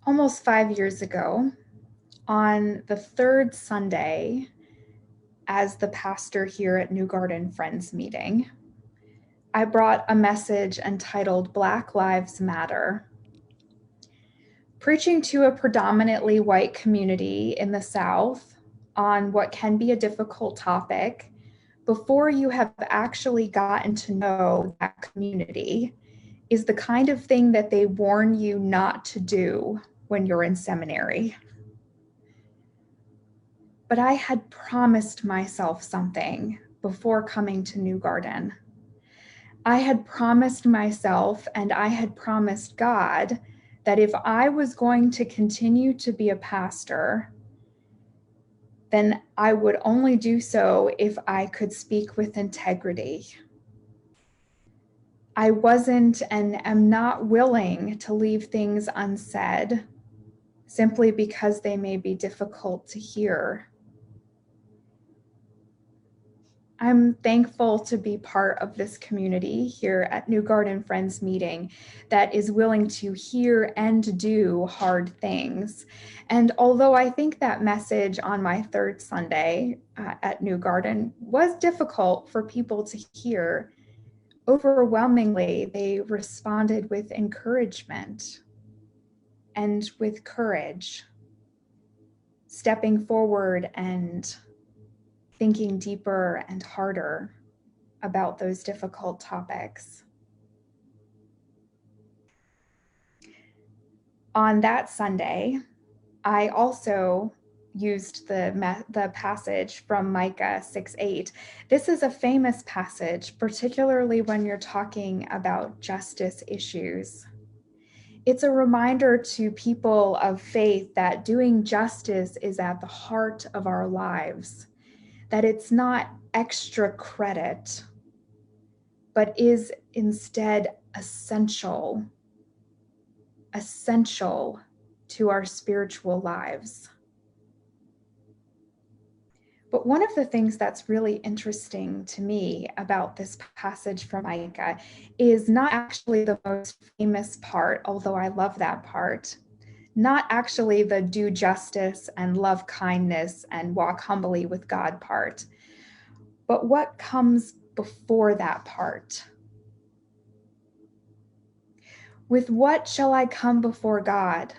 Almost 5 years ago, on the third Sunday as the pastor here at New Garden Friends meeting, I brought a message entitled Black Lives Matter. Preaching to a predominantly white community in the South on what can be a difficult topic before you have actually gotten to know that community is the kind of thing that they warn you not to do when you're in seminary. But I had promised myself something before coming to New Garden. I had promised myself and I had promised God that if I was going to continue to be a pastor, then I would only do so if I could speak with integrity. I wasn't and am not willing to leave things unsaid simply because they may be difficult to hear. I'm thankful to be part of this community here at New Garden Friends meeting that is willing to hear and do hard things. And although I think that message on my third Sunday at New Garden was difficult for people to hear, overwhelmingly they responded with encouragement and with courage, stepping forward and thinking deeper and harder about those difficult topics. On that Sunday, I also used the passage from Micah 6:8. This is a famous passage, particularly when you're talking about justice issues. It's a reminder to people of faith that doing justice is at the heart of our lives, that it's not extra credit, but is instead essential to our spiritual lives. But one of the things that's really interesting to me about this passage from Micah is not actually the most famous part, although I love that part, not actually the do justice and love kindness and walk humbly with God part, but what comes before that part. With what shall I come before God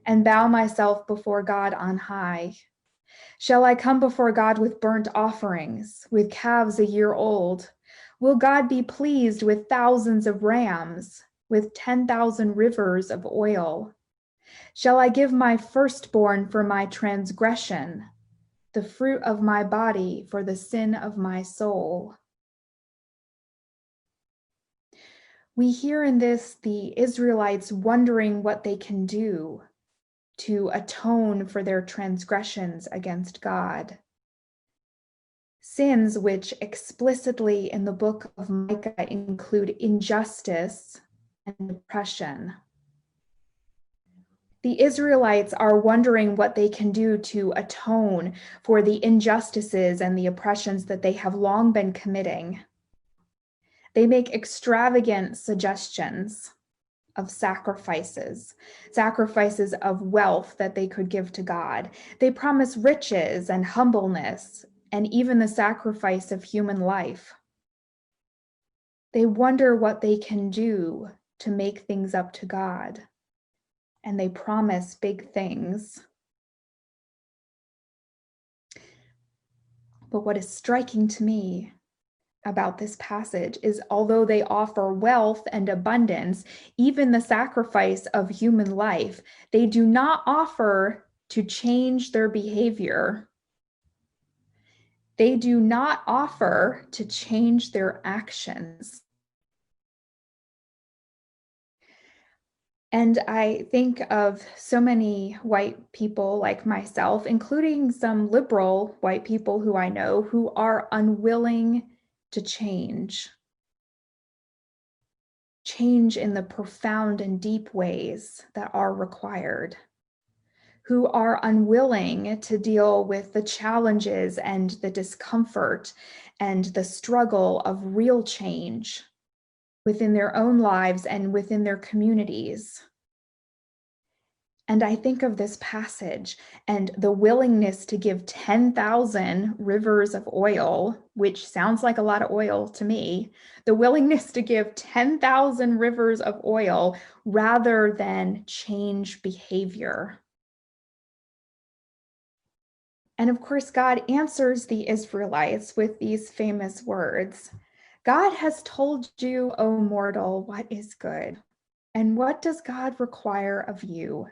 and bow myself before God on high? Shall I come before God with burnt offerings, with calves a year old? Will God be pleased with thousands of rams, with 10,000 rivers of oil? Shall I give my firstborn for my transgression, the fruit of my body for the sin of my soul? We hear in this the Israelites wondering what they can do to atone for their transgressions against God. Sins which explicitly in the book of Micah include injustice and oppression. The Israelites are wondering what they can do to atone for the injustices and the oppressions that they have long been committing. They make extravagant suggestions of sacrifices of wealth that they could give to God. They promise riches and humbleness, and even the sacrifice of human life. They wonder what they can do to make things up to God, and they promise big things. But what is striking to me about this passage is although they offer wealth and abundance, even the sacrifice of human life, they do not offer to change their behavior. They do not offer to change their actions. And I think of so many white people like myself, including some liberal white people who I know, who are unwilling to change in the profound and deep ways that are required, who are unwilling to deal with the challenges and the discomfort and the struggle of real change within their own lives and within their communities. And I think of this passage and the willingness to give 10,000 rivers of oil, which sounds like a lot of oil to me, the willingness to give 10,000 rivers of oil rather than change behavior. And of course, God answers the Israelites with these famous words. God has told you, O mortal, what is good. And what does God require of you?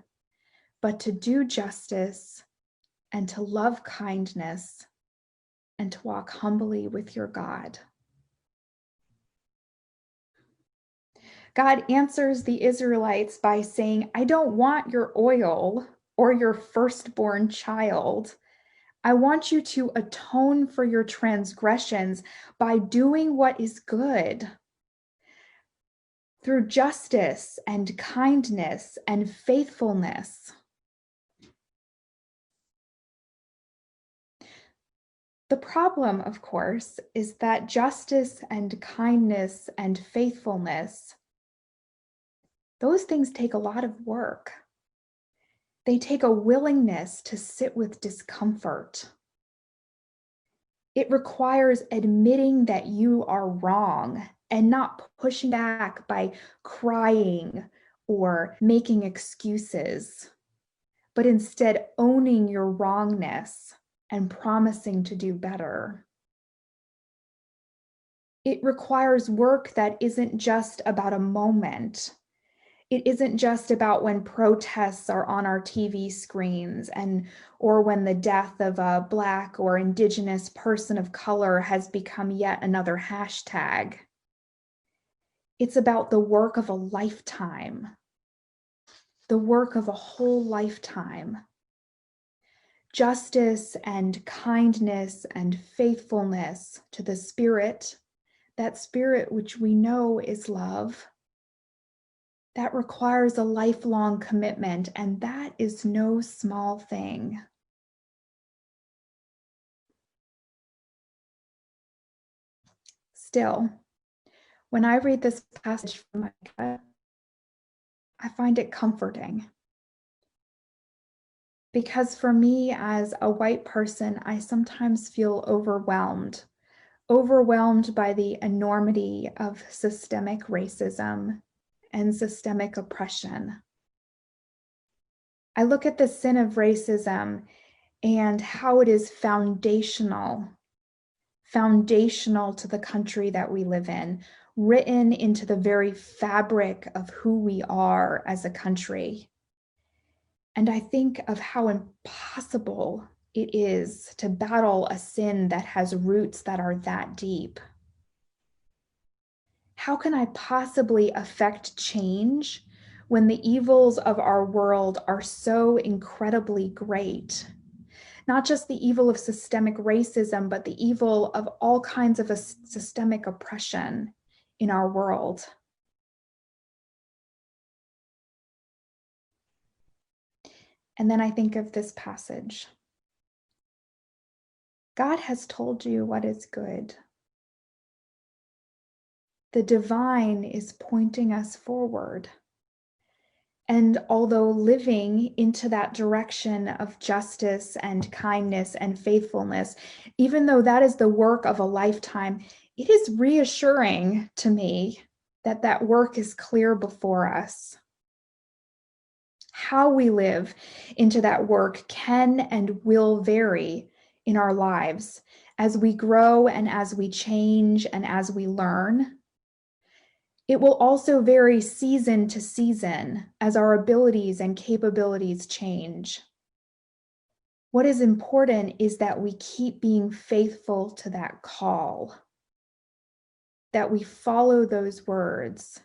But to do justice and to love kindness and to walk humbly with your God. God answers the Israelites by saying, I don't want your oil or your firstborn child. I want you to atone for your transgressions by doing what is good. Through justice and kindness and faithfulness. The problem, of course, is that justice and kindness and faithfulness, those things take a lot of work. They take a willingness to sit with discomfort. It requires admitting that you are wrong and not pushing back by crying or making excuses, but instead owning your wrongness and promising to do better. It requires work that isn't just about a moment. It isn't just about when protests are on our TV screens or when the death of a Black or Indigenous person of color has become yet another hashtag. It's about the work of a lifetime, the work of a whole lifetime. Justice and kindness and faithfulness to the Spirit, that Spirit which we know is love. That requires a lifelong commitment, and that is no small thing. Still, when I read this passage from Micah, I find it comforting. Because for me, as a white person, I sometimes feel overwhelmed by the enormity of systemic racism and systemic oppression. I look at the sin of racism and how it is foundational to the country that we live in, written into the very fabric of who we are as a country. And I think of how impossible it is to battle a sin that has roots that are that deep. How can I possibly affect change when the evils of our world are so incredibly great? Not just the evil of systemic racism, but the evil of all kinds of systemic oppression in our world. And then I think of this passage. God has told you what is good. The divine is pointing us forward. And although living into that direction of justice and kindness and faithfulness, even though that is the work of a lifetime, it is reassuring to me that that work is clear before us. How we live into that work can and will vary in our lives as we grow and as we change and as we learn. It will also vary season to season as our abilities and capabilities change. What is important is that we keep being faithful to that call, that we follow those words,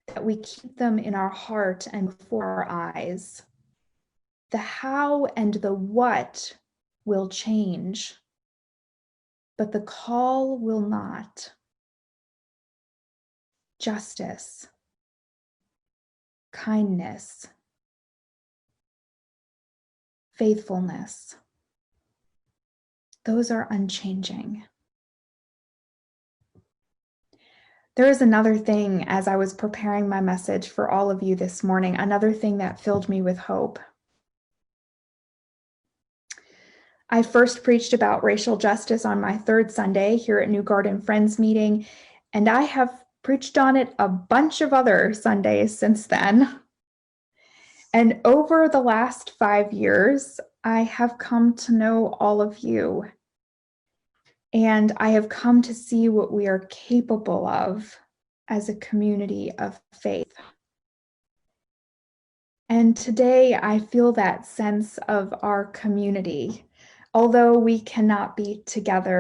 that we keep them in our heart and before our eyes. The how and the what will change, but the call will not. Justice, kindness, faithfulness, those are unchanging. There is another thing as I was preparing my message for all of you this morning, another thing that filled me with hope. I first preached about racial justice on my third Sunday here at New Garden Friends meeting, and I have preached on it a bunch of other Sundays since then. And over the last 5 years, I have come to know all of you. And I have come to see what we are capable of as a community of faith. And today I feel that sense of our community. Although we cannot be together